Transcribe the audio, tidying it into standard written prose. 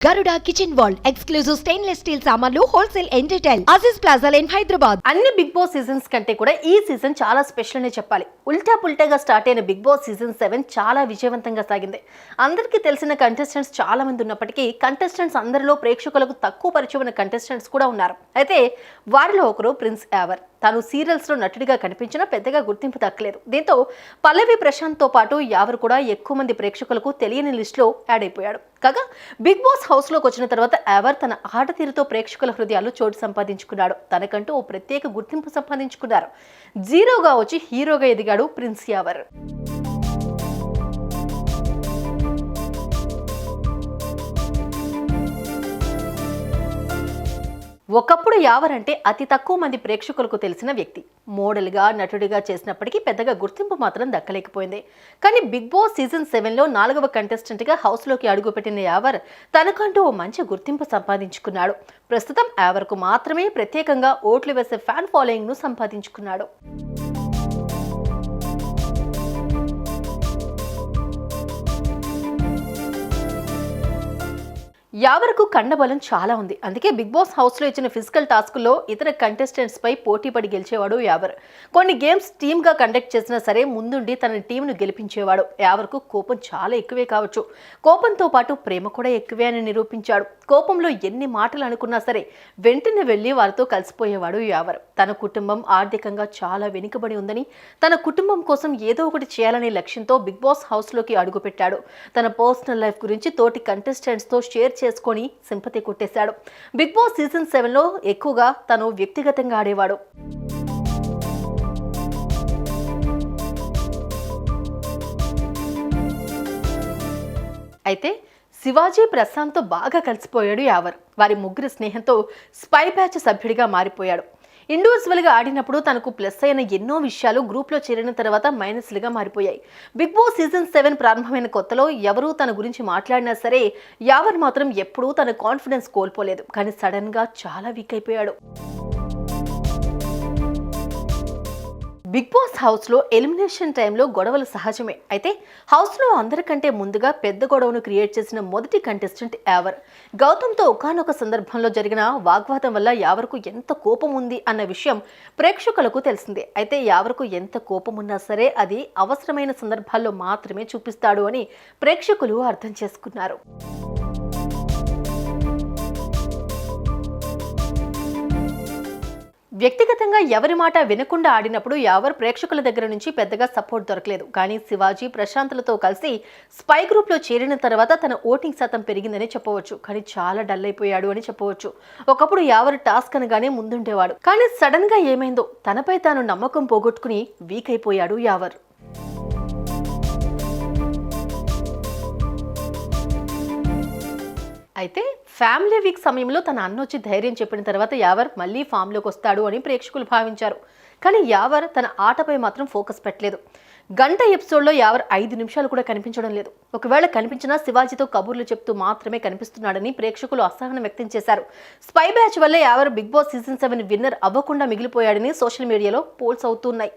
Garuda Kitchen World exclusive stainless steel సామాన్లు wholesale and retail Aziz plaza in Hyderabad. అన్ని big boss seasons కంటే కూడా ఈ సీజన్ చాలా స్పెషల్ అనే చెప్పాలి. ఉల్టా పుల్టాగా స్టార్ట్ అయిన బిగ్ బాస్ సీజన్ 7 చాలా విజయవంతంగా సాగింది. అందరికీ తెలిసిన కంటెస్టెంట్స్ చాలా మంది ఉన్నప్పటికీ కంటెస్టెంట్స్ అందరిలో ప్రేక్షకులకు తక్కువ పరిచయం ఉన్న కంటెస్టెంట్స్ కూడా ఉన్నారు. అయితే వారిలో ఒకరు ప్రిన్స్ యావర్. తాను సీరియల్స్ లో నటుడిగా కనిపించినా పెద్దగా గుర్తింపు దక్కలేదు. దీంతో పల్లవి ప్రశాంత్ తో పాటు యావర్ కూడా ఎక్కువ మంది ప్రేక్షకులకు తెలియని లిస్ట్ లో యాడ్ అయిపోయాడు. కాగా బిగ్ బాస్ హౌస్ లోకి వచ్చిన తర్వాత యావర్ తన ఆట తీరుతో ప్రేక్షకుల హృదయాల్లో చోటు సంపాదించుకున్నాడు. తనకంటూ ఓ ప్రత్యేక గుర్తింపు సంపాదించుకున్నారు. జీరోగా వచ్చి హీరోగా ఎదిగాడు ప్రిన్స్ యావర్. ఒకప్పుడు యావర్ అంటే అతి తక్కువ మంది ప్రేక్షకులకు తెలిసిన వ్యక్తి. మోడల్గా నటుడిగా చేసినప్పటికీ పెద్దగా గుర్తింపు మాత్రం దక్కలేకపోయింది. కానీ బిగ్ బాస్ సీజన్ 7లో 4వ కంటెస్టెంట్గా హౌస్లోకి అడుగుపెట్టిన యావర్ తనకంటూ ఓ మంచి గుర్తింపు సంపాదించుకున్నాడు. ప్రస్తుతం యావర్కు మాత్రమే ప్రత్యేకంగా ఓట్లు వేసే ఫ్యాన్ ఫాలోయింగ్ను సంపాదించుకున్నాడు. యావర్కు కండబలం చాలా ఉంది. అందుకే బిగ్ బాస్ హౌస్లో ఇచ్చిన ఫిజికల్ టాస్కుల్లో ఇతర కంటెస్టెంట్స్ పై పోటీపడి గెలిచేవాడు యావర్. కొన్ని గేమ్స్ టీమ్గా కండక్ట్ చేసినా సరే ముందుండి తన టీంను గెలిపించేవాడు. యావర్కు కోపం చాలా ఎక్కువే కావచ్చు. కోపంతో పాటు ప్రేమ కూడా ఎక్కువే అని నిరూపించాడు. కోపంలో ఎన్ని మాటలు అనుకున్నా సరే వెంటనే వెళ్ళి వారితో కలిసిపోయేవాడు యావర్. తన కుటుంబం ఆర్థికంగా చాలా వెనుకబడి ఉందని, తన కుటుంబం కోసం ఏదో ఒకటి చేయాలనే లక్ష్యంతో బిగ్ బాస్ హౌస్లోకి అడుగుపెట్టాడు. తన పర్సనల్ లైఫ్ గురించి తోటి కంటెస్టెంట్స్తో షేర్ చేసుకొని సింపతి కొట్టేశాడు. బిగ్ బాస్ సీజన్ 7లో ఎక్కువగా తను వ్యక్తిగతంగా ఆడేవాడు. అయితే శివాజీ ప్రశాంత్తో బాగా కలిసిపోయాడు యావర్. వారి ముగ్గురి స్నేహంతో స్పై బ్యాచ్ సభ్యుడిగా మారిపోయాడు. ఇండివిజువల్గా ఆడినప్పుడు తనకు ప్లస్ అయిన ఎన్నో విషయాలు గ్రూప్లో చేరిన తర్వాత మైనస్లుగా మారిపోయాయి. బిగ్ బాస్ సీజన్ 7 ప్రారంభమైన కొత్తలో ఎవరూ తన గురించి మాట్లాడినా సరే యావర్ మాత్రం ఎప్పుడూ తన కాన్ఫిడెన్స్ కోల్పోలేదు. కానీ సడన్గా చాలా వీక్ అయిపోయాడు. బిగ్ బాస్ హౌస్లో ఎలిమినేషన్ టైంలో గొడవలు సహజమే. అయితే హౌస్లో అందరికంటే ముందుగా పెద్ద గొడవను క్రియేట్ చేసిన మొదటి కంటెస్టెంట్ యావర్. గౌతమ్తో ఒకానొక సందర్భంలో జరిగిన వాగ్వాదం వల్ల యావర్కు ఎంత కోపం ఉంది అన్న విషయం ప్రేక్షకులకు తెలిసిందే. అయితే యావర్కు ఎంత కోపం ఉన్నా సరే అది అవసరమైన సందర్భాల్లో మాత్రమే చూపిస్తాడు అని ప్రేక్షకులు అర్థం చేసుకున్నారు. వ్యక్తిగతంగా ఎవరి మాట వినకుండా ఆడినప్పుడు యావర్ ప్రేక్షకుల దగ్గర నుంచి పెద్దగా సపోర్ట్ దొరకలేదు. కానీ శివాజీ ప్రశాంత్లతో కలిసి స్పై గ్రూప్లో చేరిన తర్వాత తన ఓటింగ్ శాతం పెరిగిందని చెప్పవచ్చు. కానీ చాలా డల్ అయిపోయాడు అని చెప్పవచ్చు. ఒకప్పుడు యావర్ టాస్క్ అనగానే ముందుండేవాడు. కానీ సడన్ గా ఏమైందో తనపై తాను నమ్మకం పోగొట్టుకుని వీక్ అయిపోయాడు యావర్. అయితే ఫ్యామిలీ వీక్ సమయంలో తన అన్నొచ్చి ధైర్యం చెప్పిన తర్వాత యావర్ మళ్ళీ ఫామ్లోకి వస్తాడు అని ప్రేక్షకులు భావించారు. కానీ యావర్ తన ఆటపై మాత్రం ఫోకస్ పెట్టలేదు. గంట ఎపిసోడ్లో యావర్ 5 నిమిషాలు కూడా కనిపించడం లేదు. ఒకవేళ కనిపించినా శివాజీతో కబుర్లు చెప్తూ మాత్రమే కనిపిస్తున్నాడని ప్రేక్షకులు అసహనం వ్యక్తం చేశారు. స్పై బ్యాచ్ వల్ల Yawar Bigg Boss season 7 winner అవ్వకుండా మిగిలిపోయాడని సోషల్ మీడియాలో పోల్స్ అవుతున్నాయి.